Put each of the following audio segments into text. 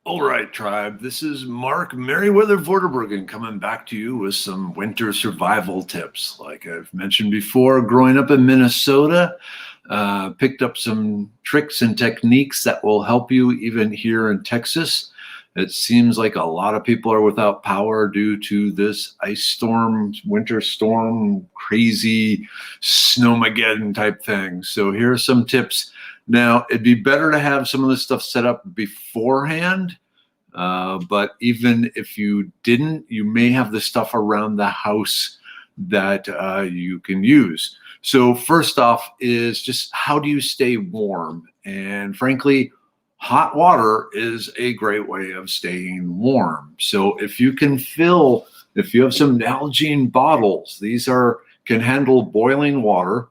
All right, tribe. This is Mark Merriweather Vorderbergen coming back to you with some winter survival tips. Like I've mentioned before, growing up in Minnesota, picked up some tricks and techniques that will help you even here in Texas. It seems like a lot of people are without power due to this ice storm, winter storm, crazy snowmageddon type thing. So here are some tips. Now, it'd be better to have some of this stuff set up beforehand, but even if you didn't, you may have the stuff around the house that you can use. So first off is just how do you stay warm? And frankly, hot water is a great way of staying warm. So if you have some Nalgene bottles, these can handle boiling water.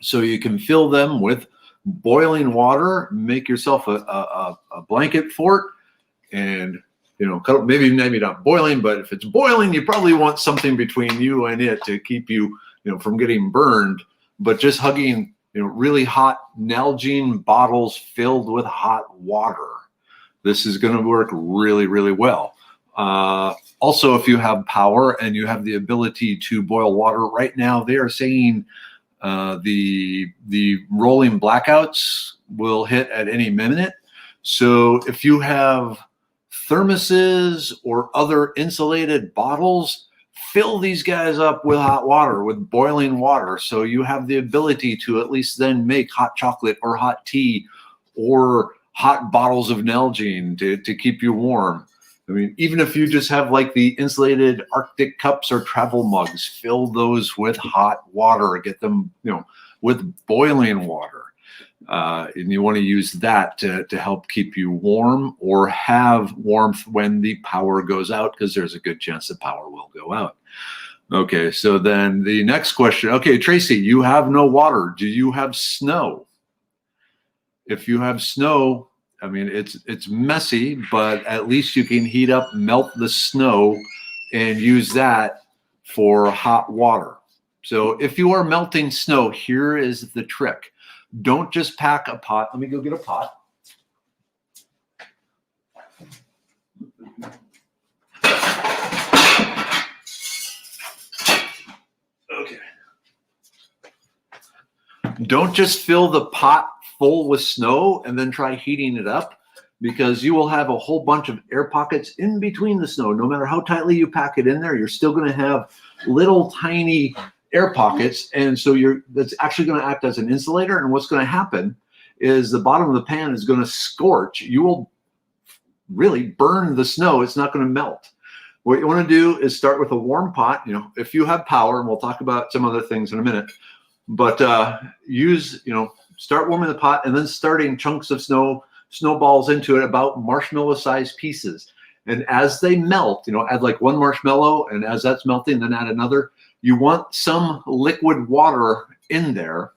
So you can fill them with boiling water, make yourself a blanket fort, and maybe not boiling, but if it's boiling, you probably want something between you and it to keep you from getting burned. But just hugging really hot Nalgene bottles filled with hot water, this is going to work really, really well. Also, if you have power and you have the ability to boil water, right now they are saying the rolling blackouts will hit at any minute. So if you have thermoses or other insulated bottles, fill these guys up with hot water, with boiling water. So you have the ability to at least then make hot chocolate or hot tea or hot bottles of Nalgene to keep you warm. I mean, even if you just have like the insulated Arctic cups or travel mugs, fill those with hot water, get them, with boiling water. And you want to use that to help keep you warm or have warmth when the power goes out, because there's a good chance the power will go out. Okay, so then the next question. Okay, Tracy, you have no water. Do you have snow? If you have snow, I mean, it's messy, but at least you can heat up, melt the snow, and use that for hot water. So if you are melting snow, here is the trick. Don't just pack a pot. Let me go get a pot. Okay. Don't just fill the pot full with snow and then try heating it up, because you will have a whole bunch of air pockets in between the snow. No matter how tightly you pack it in there, you're still going to have little tiny air pockets, and so that's actually going to act as an insulator. And what's going to happen is the bottom of the pan is going to scorch. You will really burn the snow. It's not going to melt. What you want to do is start with a warm pot. If you have power, and we'll talk about some other things in a minute, but start warming the pot and then starting chunks of snowballs into it, about marshmallow-sized pieces. And as they melt, add like one marshmallow, and as that's melting, then add another. You want some liquid water in there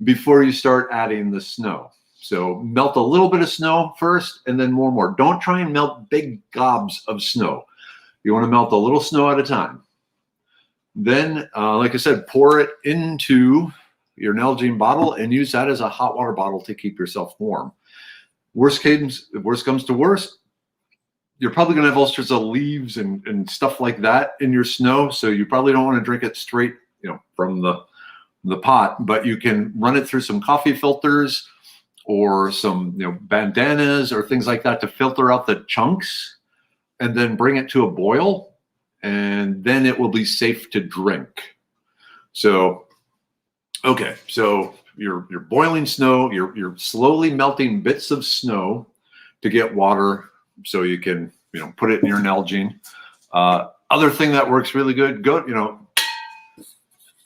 before you start adding the snow. So melt a little bit of snow first, and then more and more. Don't try and melt big gobs of snow. You want to melt a little snow at a time. Then, like I said, pour it into your Nalgene bottle and use that as a hot water bottle to keep yourself warm. Worst comes to worst, you're probably going to have all sorts of leaves and stuff like that in your snow. So you probably don't want to drink it straight, from the pot, but you can run it through some coffee filters or some, bandanas or things like that to filter out the chunks, and then bring it to a boil, and then it will be safe to drink. So, okay. So you're boiling snow, you're slowly melting bits of snow to get water, so you can, put it in your Nalgene. Other thing that works really good,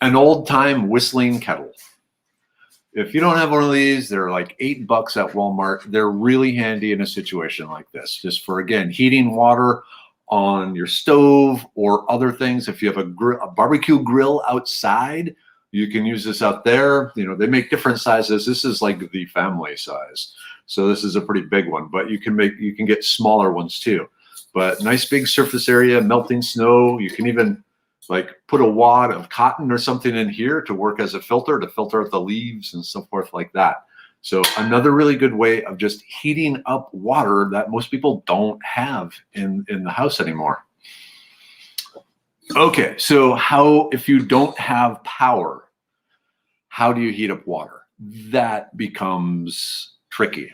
an old time whistling kettle. If you don't have one of these, they're like $8 at Walmart. They're really handy in a situation like this, just for, again, heating water on your stove or other things. If you have a barbecue grill outside, you can use this out there. They make different sizes. This is like the family size. So this is a pretty big one, but you can get smaller ones too. But nice big surface area, melting snow. You can even like put a wad of cotton or something in here to work as a filter, to filter out the leaves and so forth like that. So another really good way of just heating up water that most people don't have in the house anymore. Okay, so if you don't have power, how do you heat up water? That becomes tricky.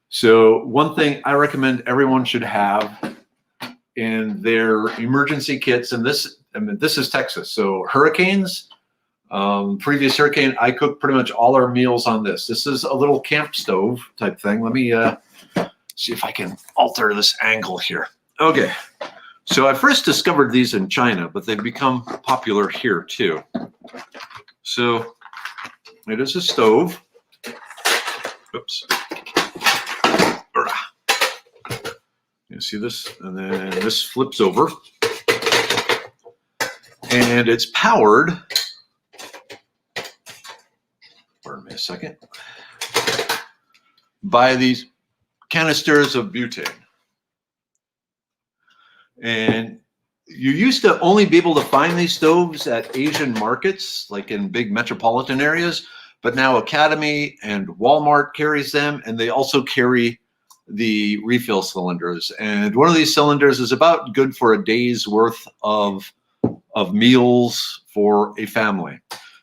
So one thing I recommend everyone should have in their emergency kits, and this is Texas, so hurricanes, previous hurricane, I cooked pretty much all our meals on this. This is a little camp stove type thing. Let me see if I can alter this angle here. Okay, so I first discovered these in China, but they've become popular here too. So it is a stove. Oops. You see this? And then this flips over. And it's powered, pardon me a second, by these canisters of butane. And you used to only be able to find these stoves at Asian markets, like in big metropolitan areas, but now Academy and Walmart carries them, and they also carry the refill cylinders. And one of these cylinders is about good for a day's worth of meals for a family.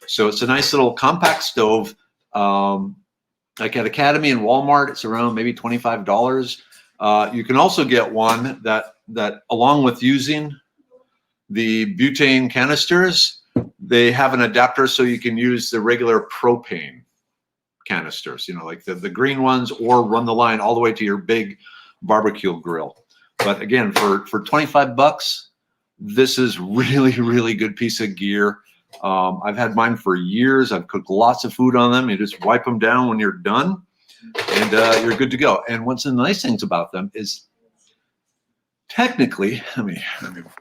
So it's a nice little compact stove. Like at Academy and Walmart, it's around maybe $25. You can also get one that along with using the butane canisters, they have an adapter so you can use the regular propane canisters, you know, like the green ones, or run the line all the way to your big barbecue grill. But again, for $25, this is really, really good piece of gear. I've had mine for years. I've cooked lots of food on them. You just wipe them down when you're done, and you're good to go. And what's the nice things about them is technically, let me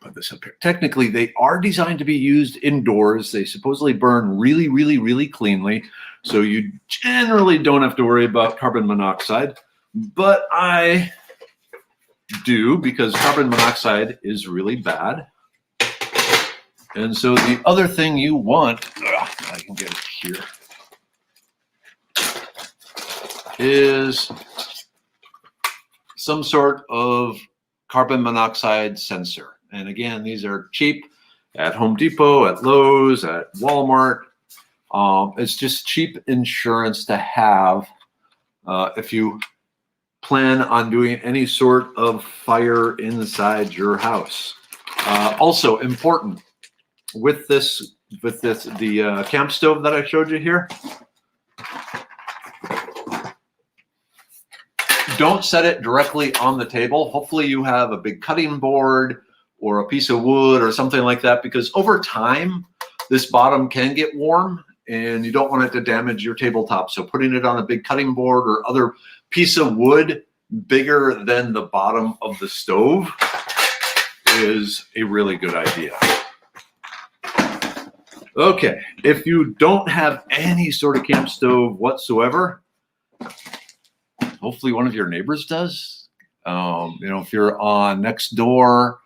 put this up here. Technically, they are designed to be used indoors. They supposedly burn really, really, really cleanly. So you generally don't have to worry about carbon monoxide. But I do, because carbon monoxide is really bad. And so the other thing you want, I can get it here, is some sort of carbon monoxide sensor. And again, these are cheap at Home Depot, at Lowe's, at Walmart. It's just cheap insurance to have if you plan on doing any sort of fire inside your house. Also important with the camp stove that I showed you here, don't set it directly on the table. Hopefully you have a big cutting board or a piece of wood or something like that, because over time, this bottom can get warm and you don't want it to damage your tabletop. So putting it on a big cutting board or other piece of wood bigger than the bottom of the stove is a really good idea. Okay, if you don't have any sort of camp stove whatsoever, hopefully one of your neighbors does. If you're on next door,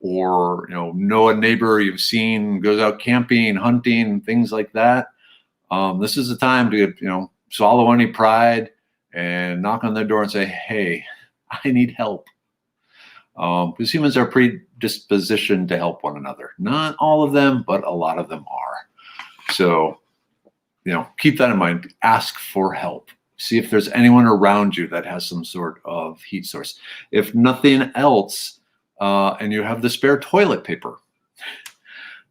or know a neighbor you've seen goes out camping, hunting, things like that, this is the time to swallow any pride and knock on their door and say, hey, I need help. Because humans are predispositioned to help one another. Not all of them, but a lot of them are. So, keep that in mind. Ask for help. See if there's anyone around you that has some sort of heat source. If nothing else, and you have the spare toilet paper.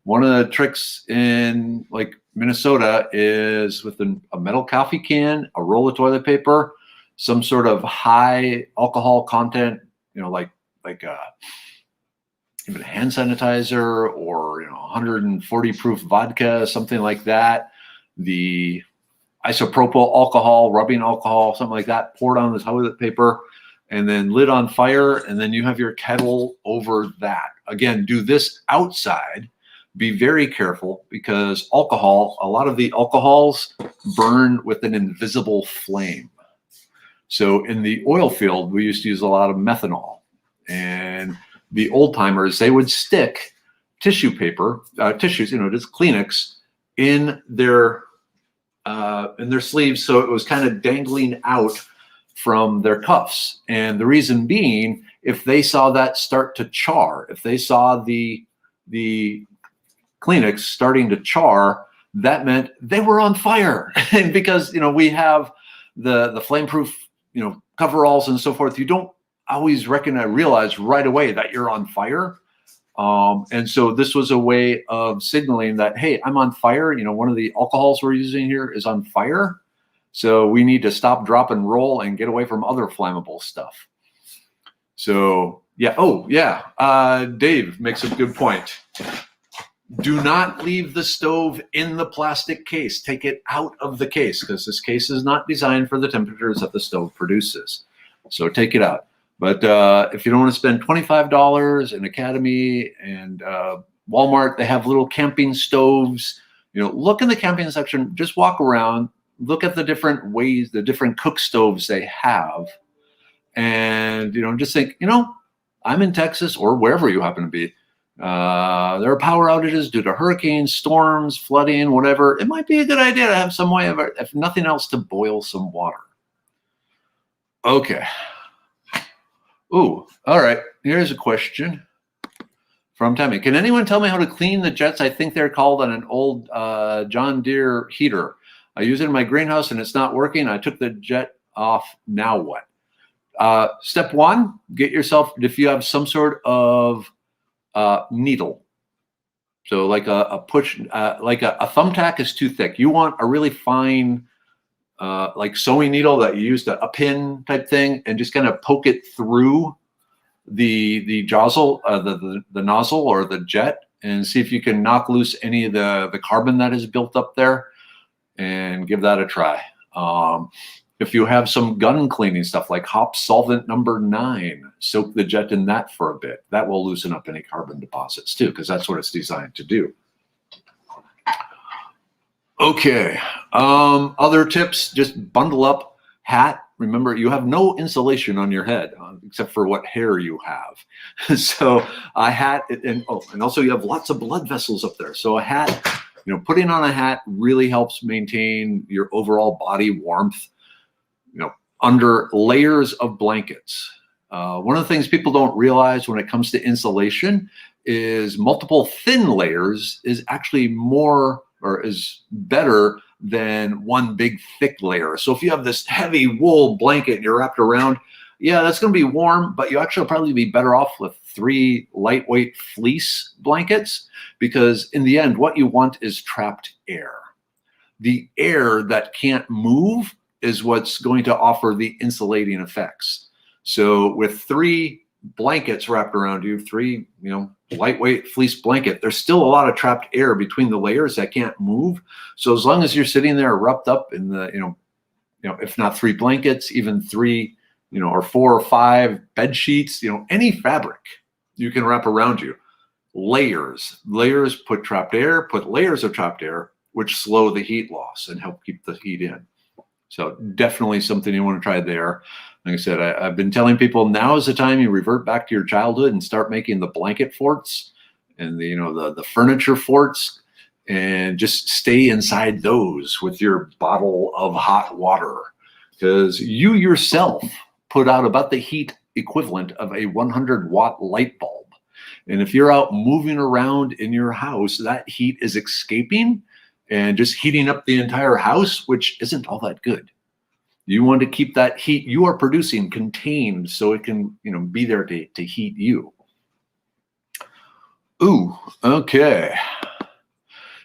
One of the tricks in like Minnesota is with a metal coffee can, a roll of toilet paper, some sort of high alcohol content, like even hand sanitizer or 140 proof vodka, something like that. The isopropyl alcohol, rubbing alcohol, something like that, poured on the toilet paper, and then lit on fire, and then you have your kettle over that. Again, do this outside. Be very careful, because a lot of the alcohols burn with an invisible flame. So in the oil field, we used to use a lot of methanol, and the old timers, they would stick tissues, just Kleenex, in their in their sleeves, so it was kind of dangling out from their cuffs. And the reason being, if they saw that start to char, if they saw the Kleenex starting to char, that meant they were on fire. And because, we have the flame-proof, coveralls and so forth, you don't always realize right away that you're on fire. And so this was a way of signaling that, hey, I'm on fire. One of the alcohols we're using here is on fire. So we need to stop, drop, and roll and get away from other flammable stuff. So, yeah. Oh, yeah. Dave makes a good point. Do not leave the stove in the plastic case. Take it out of the case, because this case is not designed for the temperatures that the stove produces. So take it out. But if you don't want to spend $25 in Academy and Walmart, they have little camping stoves. Look in the camping section, just walk around, look at the different ways, the different cook stoves they have. And, just think, I'm in Texas or wherever you happen to be. There are power outages due to hurricanes, storms, flooding, whatever. It might be a good idea to have some way of, if nothing else, to boil some water. Okay. Ooh, all right. Here's a question from Tammy. Can anyone tell me how to clean the jets? I think they're called on an old John Deere heater. I use it in my greenhouse and it's not working. I took the jet off. Now what? Step one, get yourself, if you have some sort of needle. So like a push, like a thumbtack is too thick. You want a really fine, like sewing needle that you use a pin type thing, and just kind of poke it through the nozzle, the nozzle or the jet, and see if you can knock loose any of the carbon that is built up there, and give that a try. If you have some gun cleaning stuff like hop solvent number 9, soak the jet in that for a bit. That will loosen up any carbon deposits too, because that's what it's designed to do. Okay, other tips, just bundle up, hat. Remember, you have no insulation on your head except for what hair you have. So a hat, and also you have lots of blood vessels up there. So a hat, putting on a hat really helps maintain your overall body warmth, under layers of blankets. One of the things people don't realize when it comes to insulation is multiple thin layers is actually more, or is better than one big thick layer. So if you have this heavy wool blanket and you're wrapped around, yeah, that's going to be warm, but you actually probably be better off with 3 lightweight fleece blankets, because in the end, what you want is trapped air. The air that can't move is what's going to offer the insulating effects. So with 3 blankets wrapped around you, 3, lightweight fleece blanket, there's still a lot of trapped air between the layers that can't move. So as long as you're sitting there wrapped up in the, if not 3 blankets, even 3, or 4 or 5 bed sheets, any fabric you can wrap around you. Layers put trapped air, put layers of trapped air, which slow the heat loss and help keep the heat in. So definitely something you want to try there. Like I said, I've been telling people, now is the time you revert back to your childhood and start making the blanket forts and the furniture forts, and just stay inside those with your bottle of hot water, because you yourself put out about the heat equivalent of a 100-watt light bulb. And if you're out moving around in your house, that heat is escaping and just heating up the entire house, which isn't all that good. You want to keep that heat you are producing contained so it can, be there to heat you. Ooh, okay.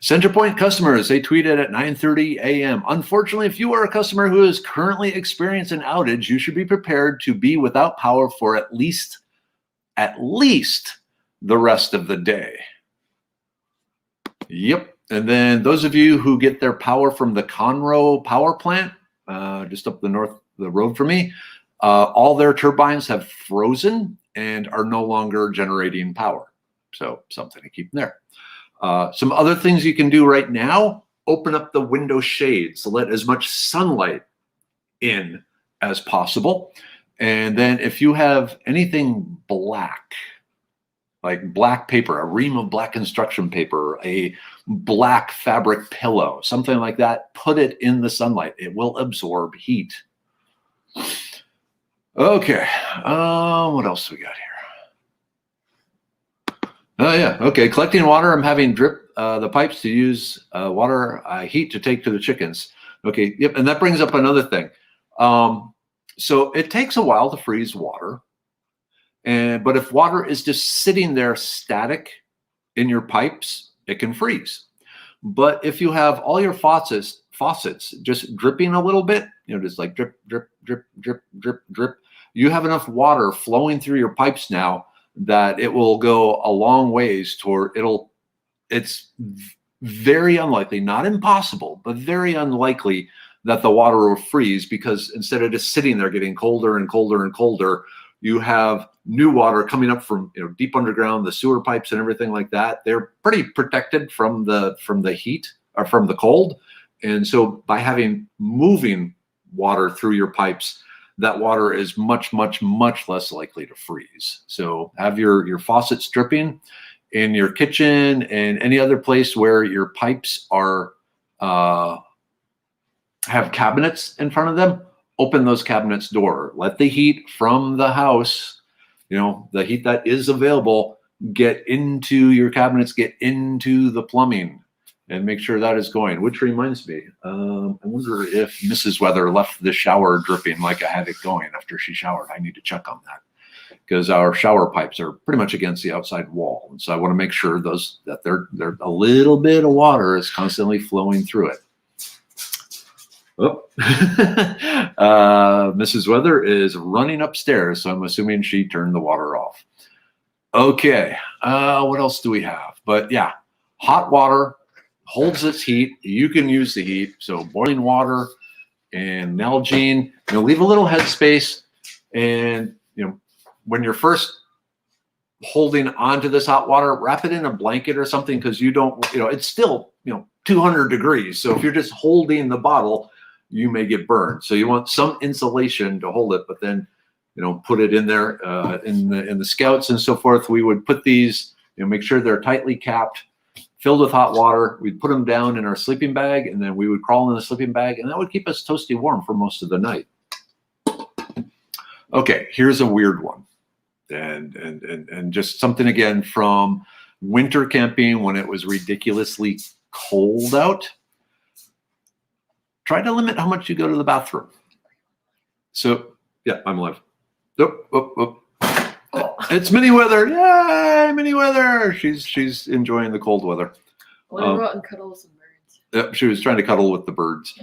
Centerpoint customers, they tweeted at 9:30 a.m. Unfortunately, if you are a customer who is currently experiencing an outage, you should be prepared to be without power for at least the rest of the day. Yep. And then those of you who get their power from the Conroe power plant, just up the road from me, all their turbines have frozen and are no longer generating power. So something to keep in there. Some other things you can do right now: open up the window shades to let as much sunlight in as possible. And then if you have anything black, like black paper, a ream of black construction paper, a black fabric pillow, something like that. Put it in the sunlight. It will absorb heat. Okay. What else we got here? Oh, yeah. Okay. Collecting water. I'm having drip the pipes to use water heat to take to the chickens. Okay. Yep. And that brings up another thing. So it takes a while to freeze water. But if water is just sitting there static in your pipes, it can freeze. But if you have all your faucets just dripping a little bit, just like drip, drip, drip, drip, drip, drip, you have enough water flowing through your pipes now that it will go a long ways toward it's very unlikely, not impossible, but very unlikely that the water will freeze, because instead of just sitting there getting colder and colder and colder, you have new water coming up from deep underground, the sewer pipes and everything like that. They're pretty protected from the heat or from the cold. And so by having moving water through your pipes, that water is much, much, much less likely to freeze. So have your faucets dripping in your kitchen and any other place where your pipes are have cabinets in front of them. Open those cabinets door. Let the heat from the house, the heat that is available, get into your cabinets, get into the plumbing, and make sure that is going. Which reminds me, I wonder if Mrs. Weather left the shower dripping like I had it going after she showered. I need to check on that, because our shower pipes are pretty much against the outside wall. And so I want to make sure that they're a little bit of water is constantly flowing through it. Oh, Mrs. Weather is running upstairs, so I'm assuming she turned the water off. Okay, what else do we have? But yeah, hot water holds its heat. You can use the heat. So boiling water and Nalgene, leave a little headspace. And, when you're first holding onto this hot water, wrap it in a blanket or something, because you don't, it's still, 200 degrees. So if you're just holding the bottle, you may get burned. So you want some insulation to hold it, but then, put it in there in the Scouts and so forth. We would put these, make sure they're tightly capped, filled with hot water. We'd put them down in our sleeping bag, and then we would crawl in the sleeping bag, and that would keep us toasty warm for most of the night. Okay, here's a weird one. And just something again from winter camping when it was ridiculously cold out. Try to limit how much you go to the bathroom. So, yeah, I'm alive. Oh. It's Minnie Weather. Yay, Minnie Weather. She's enjoying the cold weather. I want to go out and cuddle some birds. Yep, she was trying to cuddle with the birds.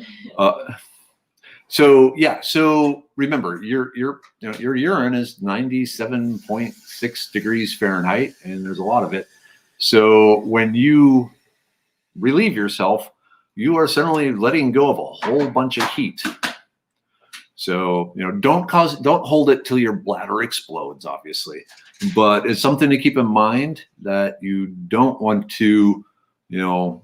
So remember, your urine is 97.6 degrees Fahrenheit, and there's a lot of it. So when you relieve yourself, you are suddenly letting go of a whole bunch of heat. So, don't hold it till your bladder explodes, obviously, but it's something to keep in mind that you don't want to, you want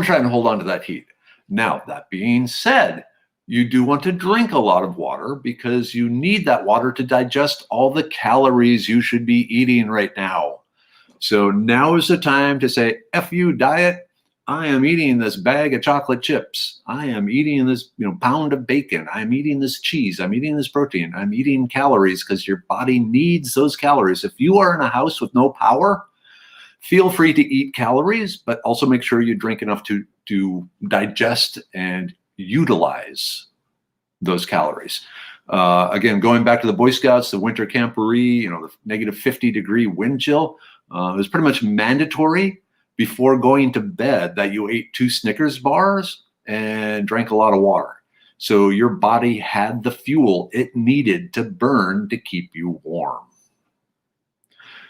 to try and hold on to that heat. Now, that being said, you do want to drink a lot of water, because you need that water to digest all the calories you should be eating right now. So now is the time to say, F you diet. I am eating this bag of chocolate chips. I am eating this pound of bacon. I'm eating this cheese. I'm eating this protein. I'm eating calories, because your body needs those calories. If you are in a house with no power, feel free to eat calories, but also make sure you drink enough to digest and utilize those calories. Again, going back to the Boy Scouts, the winter camporee, the negative 50 degree wind chill, it was pretty much mandatory before going to bed that you ate 2 Snickers bars and drank a lot of water. So your body had the fuel it needed to burn to keep you warm.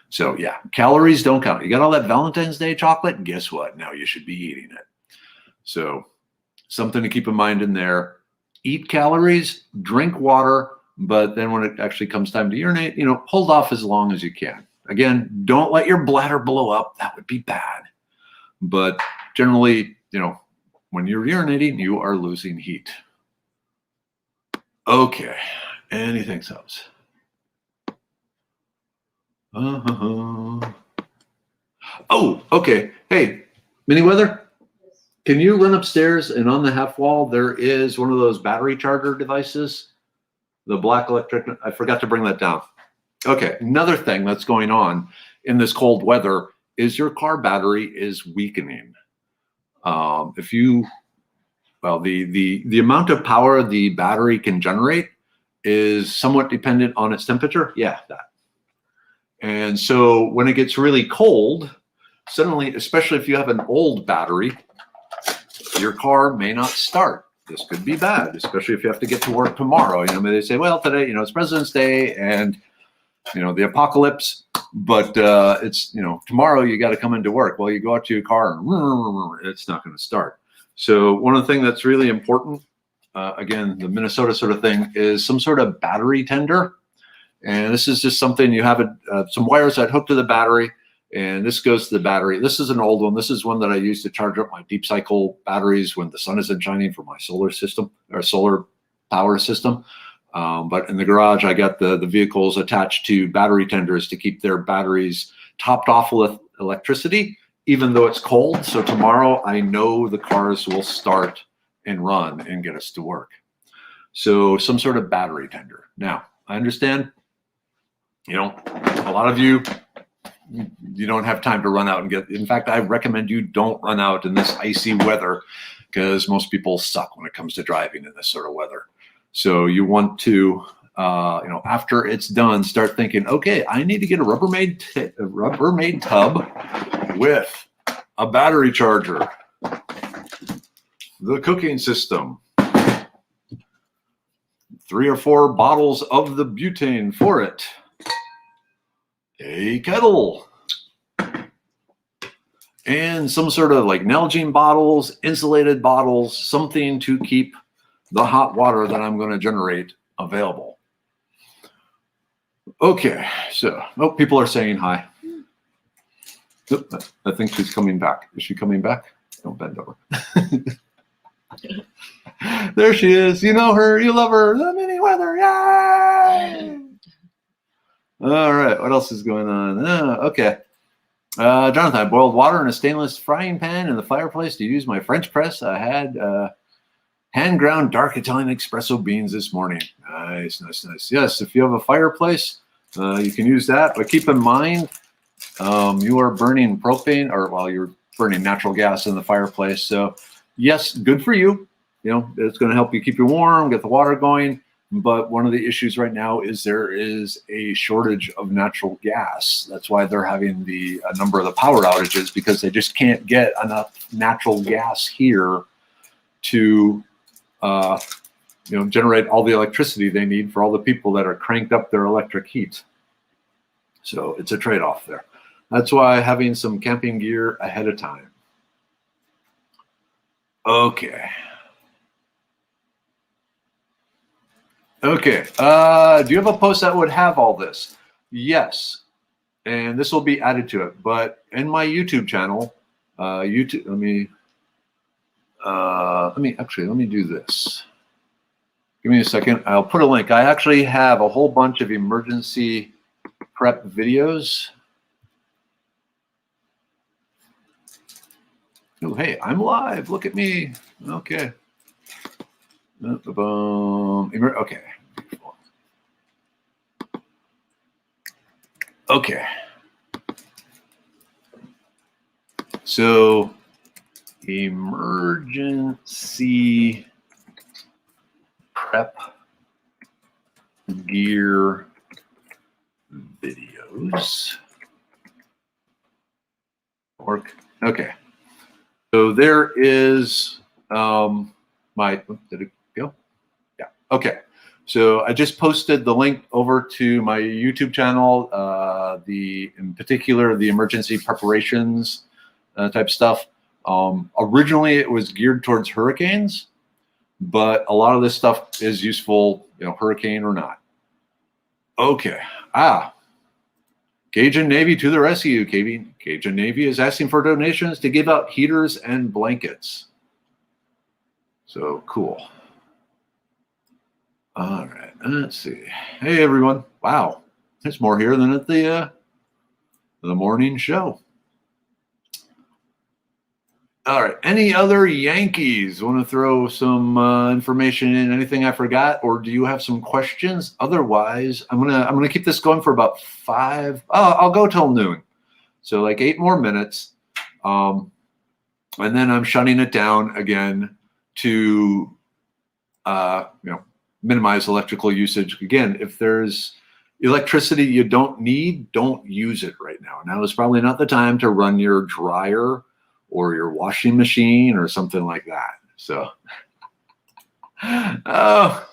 So yeah, calories don't count. You got all that Valentine's Day chocolate? Guess what? Now you should be eating it. So something to keep in mind in there. Eat calories, drink water, but then when it actually comes time to urinate, hold off as long as you can. Again, don't let your bladder blow up. That would be bad. But generally, when you're urinating, you are losing heat. Okay, anything else? Uh-huh. Oh, okay. Hey, Mini Weather, can you run upstairs and on the half wall there is one of those battery charger devices? The black electric. I forgot to bring that down. Okay, another thing that's going on in this cold weather is your car battery is weakening. If you, well, the amount of power the battery can generate is somewhat dependent on its temperature. Yeah, that. And so when it gets really cold, suddenly, especially if you have an old battery, your car may not start. This could be bad, especially if you have to get to work tomorrow. You know, they say, well, today, you know, it's President's Day and, you know, the apocalypse, but it's, you know, tomorrow you got to come into work. Well, you go out to your car and it's not going to start. So one of the things that's really important, again, the Minnesota sort of thing, is some sort of battery tender. And this is just something you have some wires that hook to the battery, and this goes to the battery. This is an old one. This is one that I use to charge up my deep cycle batteries when the sun isn't shining for my solar system or solar power system. But in the garage, I got the vehicles attached to battery tenders to keep their batteries topped off with electricity, even though it's cold. So tomorrow I know the cars will start and run and get us to work. So some sort of battery tender. Now, I understand, you know, a lot of you don't have time to run out and get, in fact, I recommend you don't run out in this icy weather because most people suck when it comes to driving in this sort of weather. So you want to, you know, after it's done, start thinking, okay, I need to get a Rubbermaid tub with a battery charger, the cooking system, 3 or 4 bottles of the butane for it, a kettle, and some sort of like Nalgene bottles, insulated bottles, something to keep the hot water that I'm going to generate available. Okay, so people are saying hi. I think she's coming back. Is she coming back? Don't bend over. There she is. You know her. You love her. The Mini Weather. Yay! All right. What else is going on? Okay. Jonathan, I boiled water in a stainless frying pan in the fireplace to use my French press. I had hand ground dark Italian espresso beans this morning. Nice, nice, nice. Yes, if you have a fireplace, you can use that. But keep in mind, you are burning propane, or well, you're burning natural gas in the fireplace. So yes, good for you. You know, it's going to help you keep you warm, get the water going. But one of the issues right now is there is a shortage of natural gas. That's why they're having a number of the power outages, because they just can't get enough natural gas here to you know, generate all the electricity they need for all the people that are cranked up their electric heat. So it's a trade-off there. That's why having some camping gear ahead of time. Okay. Okay. Do you have a post that would have all this? Yes. And this will be added to it. But in my YouTube channel, let me do this. Give me a second. I'll put a link. I actually have a whole bunch of emergency prep videos. Oh, hey, I'm live. Look at me. Okay. Okay. Okay. So, emergency prep gear videos. Work. Okay. So there is did it go? Yeah. Okay. So I just posted the link over to my YouTube channel, in particular, the emergency preparations type stuff. Originally, it was geared towards hurricanes, but a lot of this stuff is useful, you know, hurricane or not. Okay. Cajun Navy to the rescue. Cajun Navy is asking for donations to give out heaters and blankets. So cool. All right, let's see. Hey, everyone. Wow, there's more here than at the the morning show. All right. Any other Yankees want to throw some information in? Anything I forgot, or do you have some questions? Otherwise, I'm gonna keep this going for about 5. I'll go till noon, so like 8 more minutes, and then I'm shutting it down again to minimize electrical usage. Again, if there's electricity you don't need, don't use it right now. Now is probably not the time to run your dryer or your washing machine or something like that. So, oh,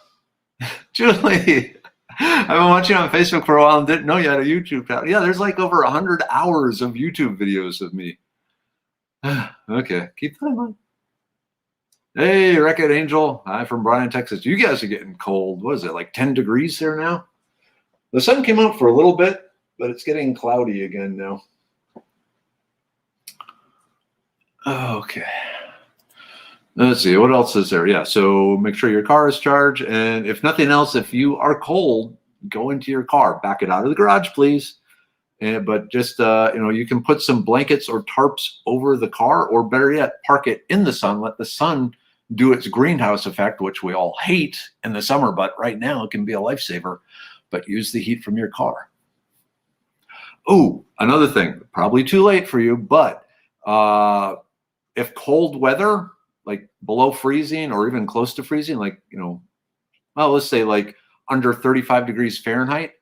Julie, I've been watching on Facebook for a while and didn't know you had a YouTube channel. Yeah, there's like over 100 hours of YouTube videos of me. Okay, keep that in mind. Hey, Wreck-It Angel. Hi from Bryan, Texas. You guys are getting cold. What is it, like 10 degrees there now? The sun came out for a little bit, but it's getting cloudy again now. Okay. Let's see. What else is there? Yeah, so make sure your car is charged. And if nothing else, if you are cold, go into your car. Back it out of the garage, please. But just, you can put some blankets or tarps over the car, or better yet, park it in the sun. Let the sun do its greenhouse effect, which we all hate in the summer, but right now it can be a lifesaver. But use the heat from your car. Oh, another thing, probably too late for you, but if cold weather, like below freezing or even close to freezing, like, let's say like under 35 degrees Fahrenheit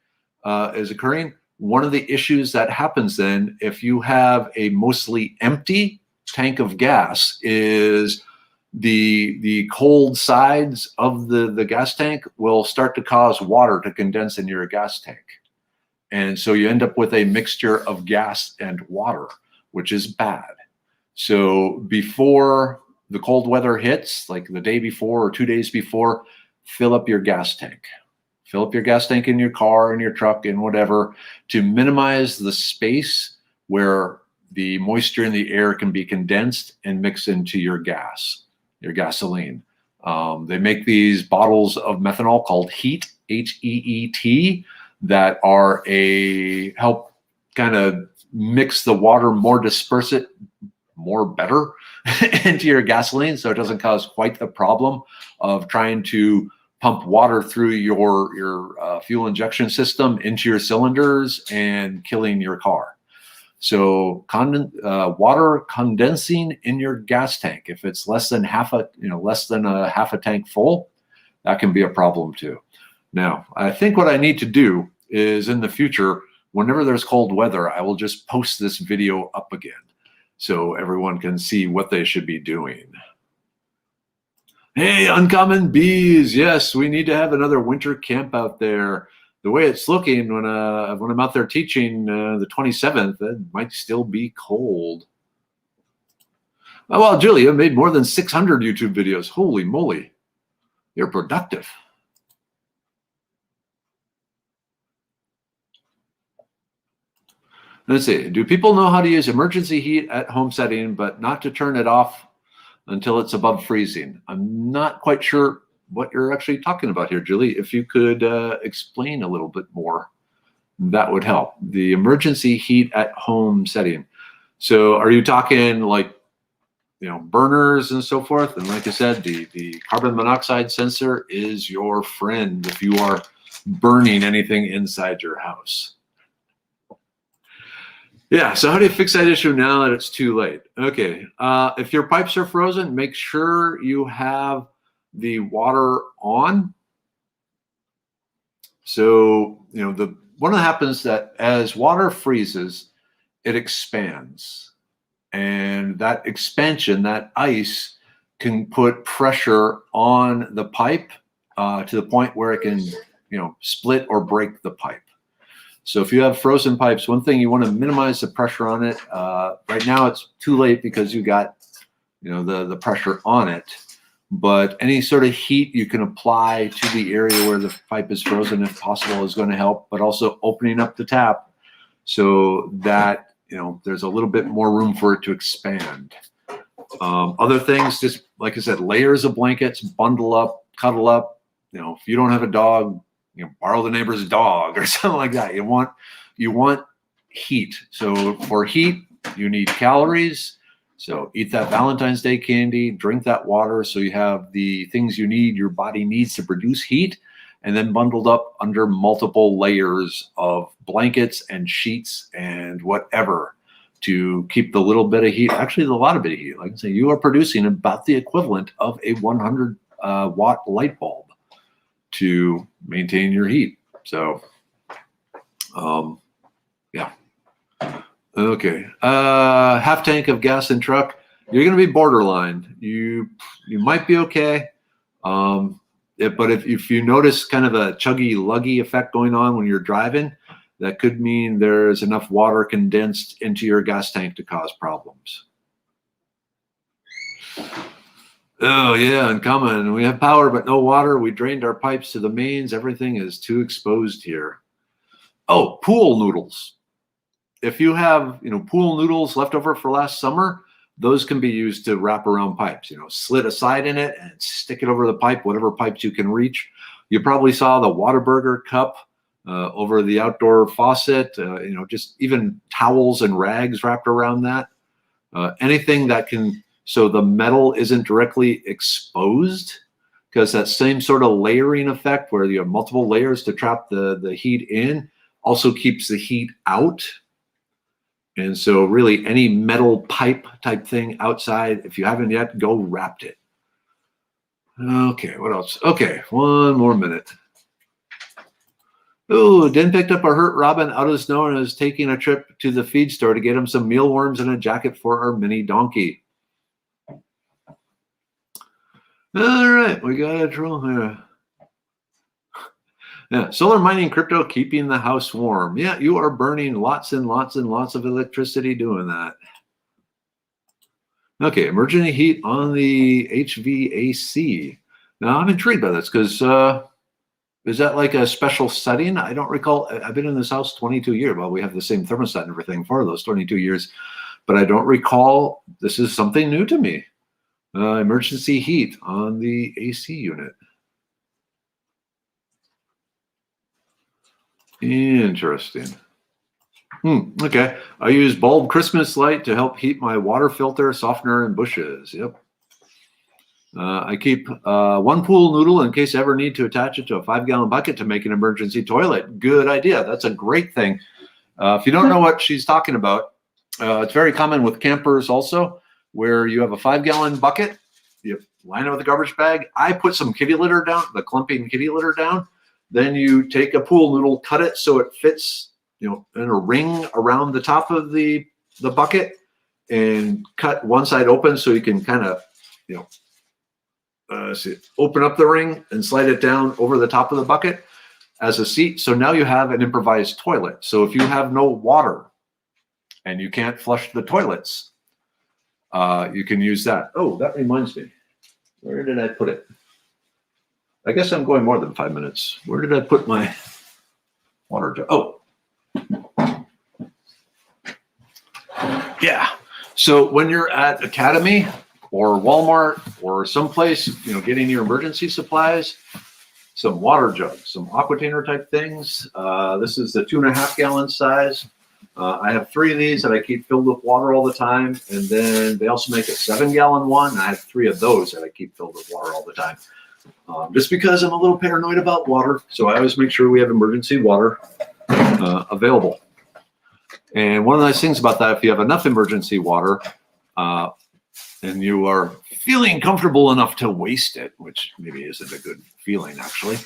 is occurring, one of the issues that happens then, if you have a mostly empty tank of gas, is the cold sides of the gas tank will start to cause water to condense in your gas tank. And so you end up with a mixture of gas and water, which is bad. So before the cold weather hits, like the day before or 2 days before, fill up your gas tank. Fill up your gas tank in your car, in your truck, in whatever, to minimize the space where the moisture in the air can be condensed and mix into your gas, your gasoline. They make these bottles of methanol called HEET, H-E-E-T, that are help kind of mix the water more, disperse it more better into your gasoline, so it doesn't cause quite the problem of trying to pump water through your fuel injection system into your cylinders and killing your car. So water condensing in your gas tank, if it's less than half a tank full, that can be a problem too. Now, I think what I need to do is in the future, whenever there's cold weather, I will just post this video up again so everyone can see what they should be doing. Hey, Uncommon Bees. Yes, we need to have another winter camp out there. The way it's looking when I'm out there teaching the 27th, it might still be cold. Oh, well, Julia made more than 600 YouTube videos. Holy moly. You're productive. Let's see. Do people know how to use emergency heat at home setting, but not to turn it off until it's above freezing? I'm not quite sure what you're actually talking about here, Julie. If you could explain a little bit more, that would help. The emergency heat at home setting. So are you talking like, burners and so forth? And like I said, the carbon monoxide sensor is your friend if you are burning anything inside your house. Yeah, so how do you fix that issue now that it's too late? Okay, if your pipes are frozen, make sure you have the water on. So, what happens that as water freezes, it expands. And that expansion, that ice, can put pressure on the pipe to the point where it can, split or break the pipe. So if you have frozen pipes, one thing you want to minimize the pressure on it. Right now it's too late because you got, the pressure on it. But any sort of heat you can apply to the area where the pipe is frozen, if possible, is going to help. But also opening up the tap so that there's a little bit more room for it to expand. Other things, just like I said, layers of blankets, bundle up, cuddle up. If you don't have a dog, borrow the neighbor's dog or something like that. You want heat. So for heat, you need calories. So eat that Valentine's Day candy, drink that water so you have the things you need, your body needs to produce heat, and then bundled up under multiple layers of blankets and sheets and whatever to keep the little bit of heat, actually a lot of bit of heat. Like I say, you are producing about the equivalent of a 100 watt light bulb to maintain your heat. So, yeah. Okay. Half tank of gas in truck. You're going to be borderline. You might be okay. But if you notice kind of a chuggy luggy effect going on when you're driving, that could mean there's enough water condensed into your gas tank to cause problems. Oh yeah, uncommon. We have power but no water. We drained our pipes to the mains. Everything is too exposed here. Oh, pool noodles. If you have, pool noodles left over for last summer, those can be used to wrap around pipes. Slit a side in it and stick it over the pipe, whatever pipes you can reach. You probably saw the Whataburger cup over the outdoor faucet. Just even towels and rags wrapped around that. Anything that can, so the metal isn't directly exposed, because that same sort of layering effect where you have multiple layers to trap the heat in also keeps the heat out. And so really any metal pipe type thing outside, if you haven't yet, go wrapped it. Okay, what else? Okay, one more minute. Ooh, Den picked up a hurt robin out of the snow and is taking a trip to the feed store to get him some mealworms and a jacket for our mini donkey. All right, we got a drill here. Yeah, solar mining crypto, keeping the house warm. Yeah, you are burning lots and lots and lots of electricity doing that. Okay, emergency heat on the HVAC. Now, I'm intrigued by this because is that like a special setting? I don't recall. I've been in this house 22 years. Well, we have the same thermostat and everything for those 22 years, but I don't recall. This is something new to me. Emergency heat on the AC unit. Interesting. Okay. I use bulb Christmas light to help heat my water filter, softener, and bushes. Yep. I keep one pool noodle in case I ever need to attach it to a 5-gallon bucket to make an emergency toilet. Good idea. That's a great thing. If you don't know what she's talking about, it's very common with campers also, where you have a 5-gallon bucket, you line it with a garbage bag. I put some kitty litter down, the clumping kitty litter down. Then you take a pool noodle, cut it so it fits, in a ring around the top of the bucket, and cut one side open so you can kind of, open up the ring and slide it down over the top of the bucket as a seat. So now you have an improvised toilet. So if you have no water and you can't flush the toilets, you can use that. Oh, that reminds me. Where did I put it? I guess I'm going more than 5 minutes. Where did I put my water jug? Oh. Yeah. So when you're at Academy or Walmart or someplace, getting your emergency supplies, some water jugs, some Aquatainer type things. This is the 2.5 gallon size. I have 3 of these that I keep filled with water all the time. And then they also make a 7-gallon one. And I have 3 of those that I keep filled with water all the time. Just because I'm a little paranoid about water. So I always make sure we have emergency water available. And one of the nice things about that, if you have enough emergency water and you are feeling comfortable enough to waste it, which maybe isn't a good feeling actually,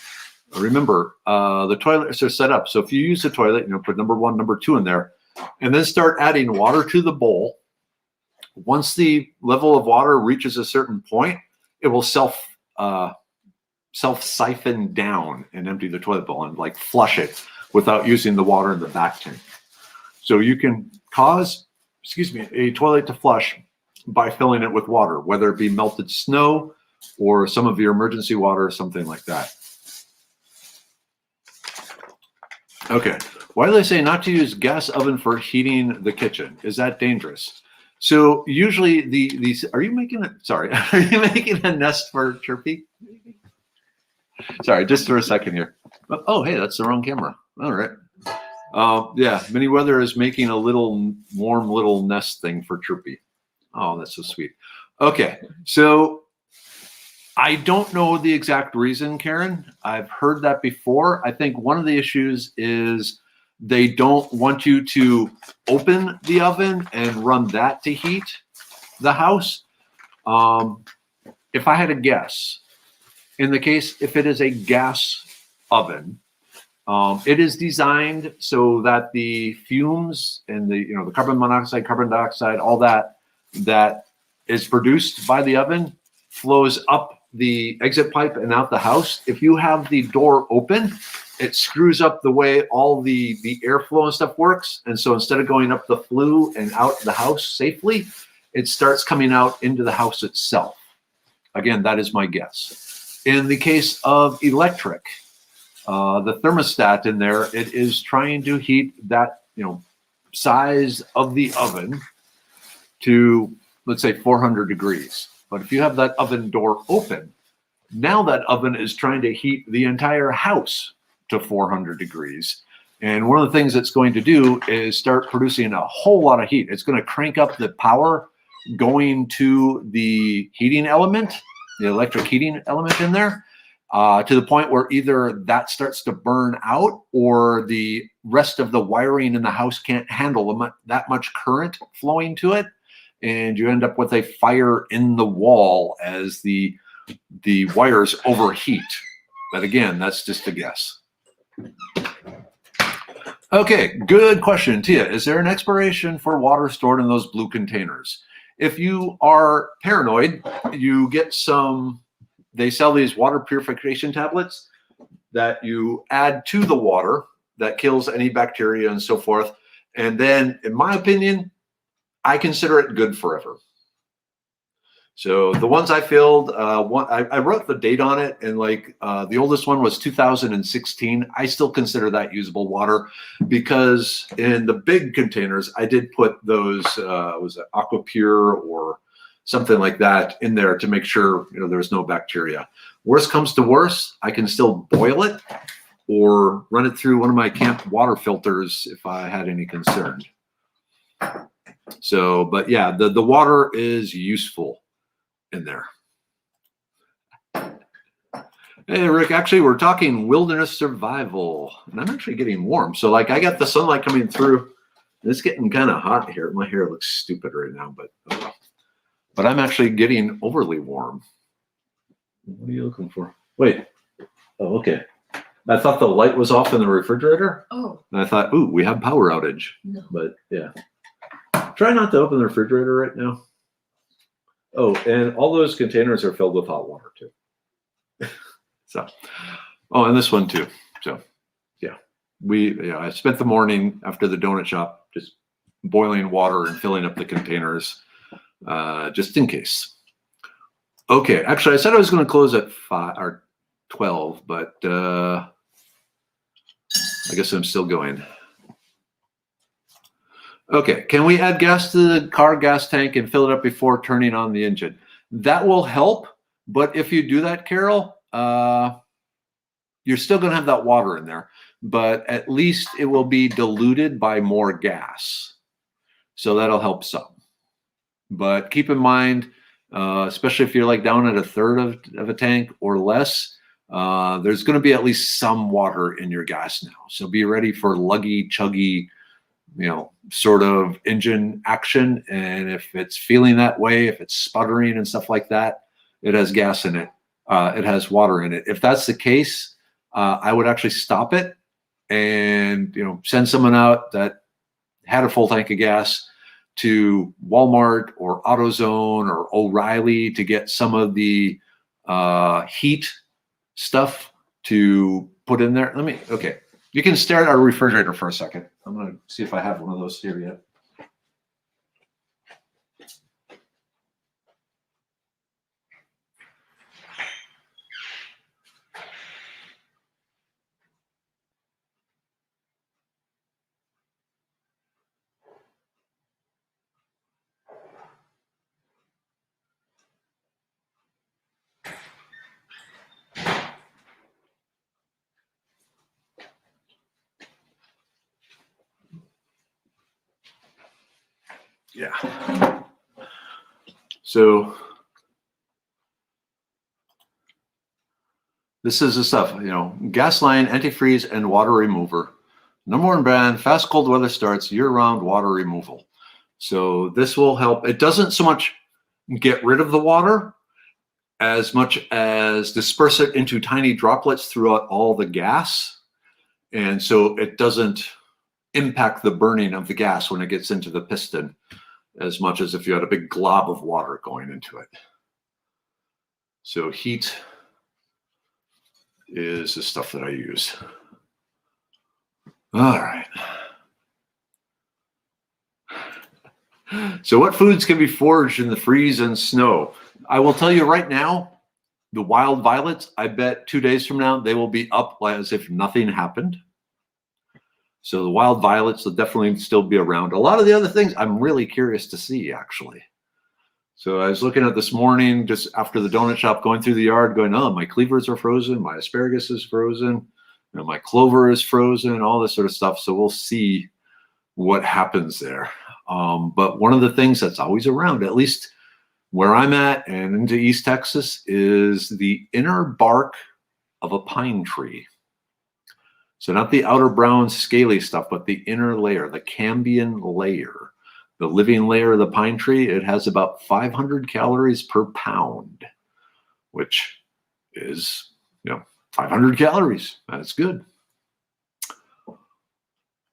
remember the toilets are set up. So if you use the toilet, put number 1, number 2 in there, and then start adding water to the bowl. Once the level of water reaches a certain point, it will self-siphon down and empty the toilet bowl and like flush it without using the water in the back tank. So you can cause, a toilet to flush by filling it with water, whether it be melted snow or some of your emergency water or something like that. Okay. Why do they say not to use gas oven for heating the kitchen? Is that dangerous? So usually these, are you making a nest for Chirpy? Sorry, just for a second here. Oh, hey, that's the wrong camera. All right. Yeah, Manyweather is making a little warm little nest thing for Chirpy. Oh, that's so sweet. Okay, so I don't know the exact reason, Karen. I've heard that before. I think one of the issues is they don't want you to open the oven and run that to heat the house. If I had a guess, in the case, if it is a gas oven, it is designed so that the fumes and the carbon monoxide, carbon dioxide, all that is produced by the oven flows up the exit pipe and out the house. If you have the door open, it screws up the way all the airflow and stuff works. And so instead of going up the flue and out the house safely, it starts coming out into the house itself. Again, that is my guess. In the case of electric, the thermostat in there, it is trying to heat that size of the oven to, let's say, 400 degrees. But if you have that oven door open, now that oven is trying to heat the entire house to 400 degrees. And one of the things it's going to do is start producing a whole lot of heat. It's going to crank up the power going to the heating element, the electric heating element in there, to the point where either that starts to burn out or the rest of the wiring in the house can't handle that much current flowing to it. And you end up with a fire in the wall as the wires overheat. But again, that's just a guess. Okay, good question. Tia, is there an expiration for water stored in those blue containers? If you are paranoid, you get they sell these water purification tablets that you add to the water that kills any bacteria and so forth. And then, in my opinion, I consider it good forever. So the ones I filled, I wrote the date on it, and the oldest one was 2016. I still consider that usable water because in the big containers, I did put those, was it Aquapure or something like that in there to make sure there's no bacteria. Worst comes to worst, I can still boil it or run it through one of my camp water filters if I had any concern. So, but yeah, the water is useful in there. Hey, Rick, actually, we're talking wilderness survival, and I'm actually getting warm. So, I got the sunlight coming through. It's getting kind of hot here. My hair looks stupid right now, but I'm actually getting overly warm. What are you looking for? Wait. Oh, okay. I thought the light was off in the refrigerator. Oh. And I thought, ooh, we have power outage. No. But yeah. Try not to open the refrigerator right now. Oh, and all those containers are filled with hot water too. So, oh, and this one too. So, yeah, I spent the morning after the donut shop just boiling water and filling up the containers, just in case. Okay, actually, I said I was going to close at 5 or 12, but I guess I'm still going. Okay, can we add gas to the car gas tank and fill it up before turning on the engine? That will help, but if you do that, Carol, you're still going to have that water in there, but at least it will be diluted by more gas. So that'll help some. But keep in mind, especially if you're down at a third of a tank or less, there's going to be at least some water in your gas now. So be ready for luggy, chuggy, sort of engine action. And if it's feeling that way, if it's sputtering and stuff like that, it has gas in it. It has water in it. If that's the case, I would actually stop it and, send someone out that had a full tank of gas to Walmart or AutoZone or O'Reilly to get some of the heat stuff to put in there. Okay. You can stare at our refrigerator for a second. I'm going to see if I have one of those here yet. Yeah. So this is the stuff, gas line, antifreeze, and water remover. #1 brand, fast cold weather starts, year-round water removal. So this will help. It doesn't so much get rid of the water as much as disperse it into tiny droplets throughout all the gas. And so it doesn't impact the burning of the gas when it gets into the piston as much as if you had a big glob of water going into it. So heat is the stuff that I use. All right. So what foods can be foraged in the freeze and snow? I will tell you right now, the wild violets, I bet 2 days from now, they will be up as if nothing happened. So the wild violets will definitely still be around. A lot of the other things I'm really curious to see, actually. So I was looking at this morning, just after the donut shop, going through the yard, going, oh, my cleavers are frozen, my asparagus is frozen, my clover is frozen, all this sort of stuff. So we'll see what happens there. But one of the things that's always around, at least where I'm at and into East Texas, is the inner bark of a pine tree. So not the outer brown scaly stuff, but the inner layer, the cambium layer, the living layer of the pine tree. It has about 500 calories per pound, which is, 500 calories. That's good.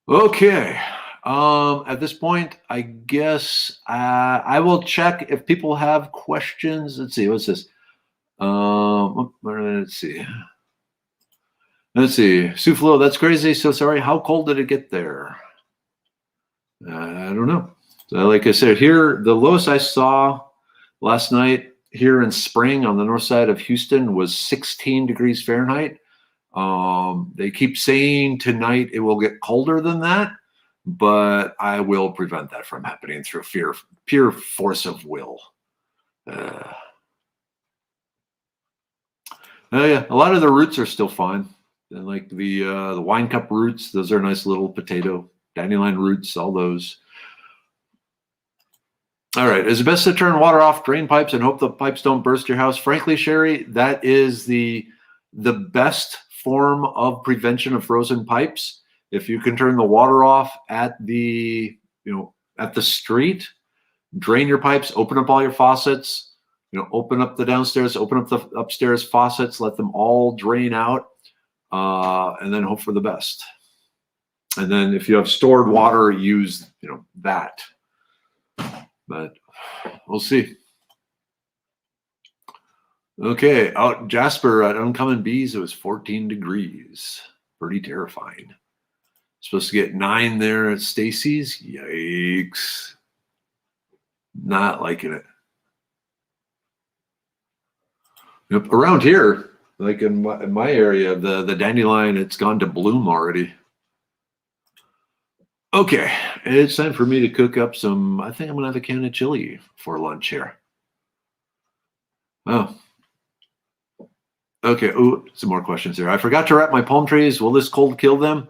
Okay. At this point, I guess I will check if people have questions. Let's see. What's this? Let's see. Let's see. Suflo, that's crazy. So sorry. How cold did it get there? I don't know. So like I said, here, the lowest I saw last night here in spring on the north side of Houston was 16 degrees Fahrenheit. They keep saying tonight it will get colder than that, but I will prevent that from happening through pure force of will. Oh yeah, a lot of the roots are still fine. And like the wine cup roots, those are nice little potato, dandelion roots, all those. All right, is it best to turn water off drain pipes and hope the pipes don't burst your house? Frankly, Sherry, that is the best form of prevention of frozen pipes. If you can turn the water off at the street, drain your pipes, open up all your faucets, open up the downstairs, open up the upstairs faucets, let them all drain out, and then hope for the best. And then if you have stored water, use that. But we'll see. Okay, out Jasper at Uncommon Bees, it was 14 degrees. Pretty terrifying. Supposed to get 9 there at Stacy's. Yikes. Not liking it. Yep, around here, like in my area, the dandelion, it's gone to bloom already. Okay, it's time for me to cook up some, I think I'm gonna have a can of chili for lunch here. Oh. Okay, ooh, some more questions here. I forgot to wrap my palm trees. Will this cold kill them?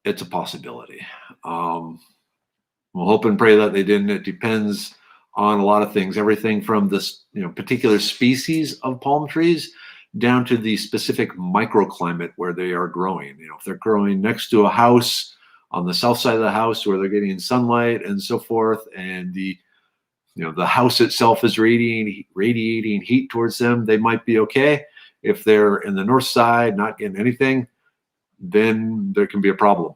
It's a possibility. We'll hope and pray that they didn't. It depends on a lot of things, everything from this particular species of palm trees down to the specific microclimate where they are growing. If they're growing next to a house on the south side of the house where they're getting sunlight and so forth, and the house itself is radiating heat towards them, they might be okay. If they're in the north side not getting anything, then there can be a problem.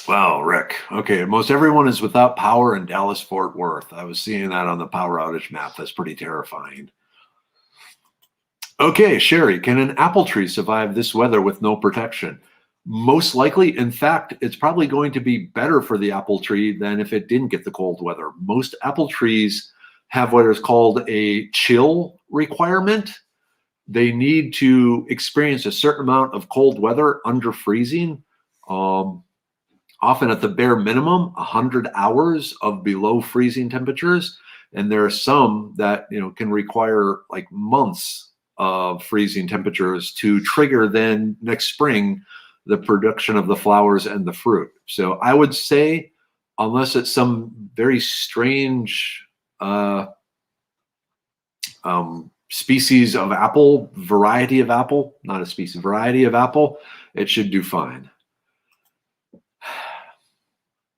Wow, Rick. Okay, most everyone is without power in Dallas-Fort Worth. I was seeing that on the power outage map. That's pretty terrifying. Okay, Sherry, can an apple tree survive this weather with no protection? Most likely. In fact, it's probably going to be better for the apple tree than if it didn't get the cold weather. Most apple trees have what is called a chill requirement. They need to experience a certain amount of cold weather under freezing. Often at the bare minimum, 100 hours of below freezing temperatures. And there are some that can require like months of freezing temperatures to trigger then next spring the production of the flowers and the fruit. So I would say, unless it's some very strange species of apple, variety of apple, not a species, variety of apple, it should do fine.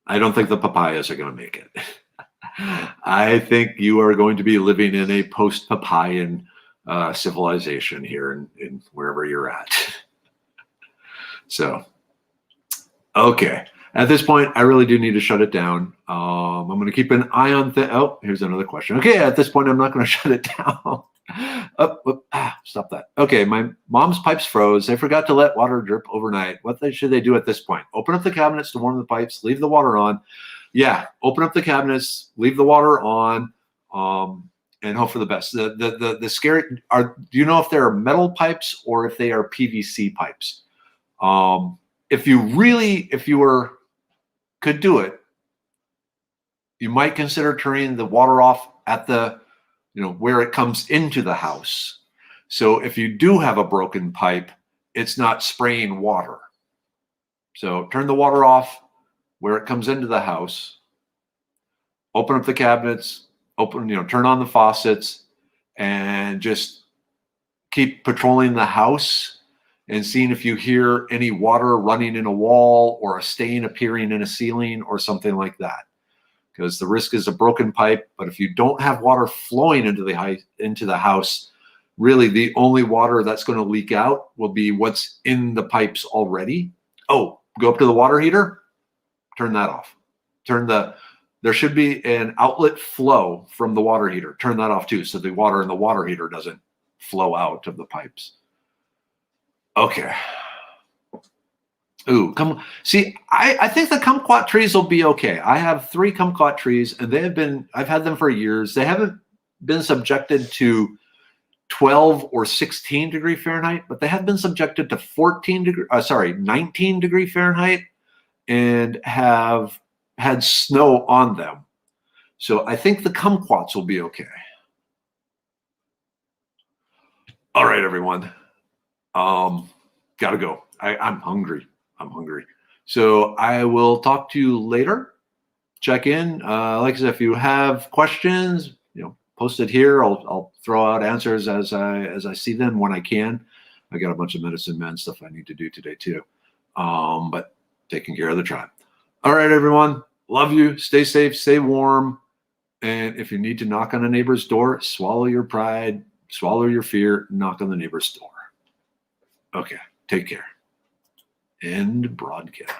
I don't think the papayas are going to make it. I think you are going to be living in a post-papayan civilization here in wherever you're at. So, okay. At this point, I really do need to shut it down. I'm going to keep an eye on oh, here's another question. Okay, at this point, I'm not going to shut it down. Stop that. Okay, my mom's pipes froze. They forgot to let water drip overnight. What should they do at this point? Open up the cabinets to warm the pipes, leave the water on. Yeah, open up the cabinets, leave the water on, and hope for the best. The scary do you know if they are metal pipes or if they are PVC pipes? If you could do it, you might consider turning the water off at the, where it comes into the house. So if you do have a broken pipe, it's not spraying water. So turn the water off where it comes into the house. Open up the cabinets, turn on the faucets, and just keep patrolling the house and seeing if you hear any water running in a wall or a stain appearing in a ceiling or something like that. Because the risk is a broken pipe, but if you don't have water flowing into the house, really the only water that's going to leak out will be what's in the pipes already. Oh, go up to the water heater, turn that off. There should be an outlet flow from the water heater. Turn that off too, so the water in the water heater doesn't flow out of the pipes. Okay. Ooh, see, I think the kumquat trees will be okay. I have 3 kumquat trees, and I've had them for years. They haven't been subjected to 12 or 16 degree Fahrenheit, but they have been subjected to 19 degree Fahrenheit and have had snow on them. So I think the kumquats will be okay. All right, everyone. Gotta go. I'm hungry. So I will talk to you later. Check in. Like I said, if you have questions, post it here. I'll throw out answers as I see them when I can. I got a bunch of medicine man stuff I need to do today too. But taking care of the tribe. All right, everyone. Love you. Stay safe. Stay warm. And if you need to knock on a neighbor's door, swallow your pride, swallow your fear, knock on the neighbor's door. Okay. Take care. End broadcast.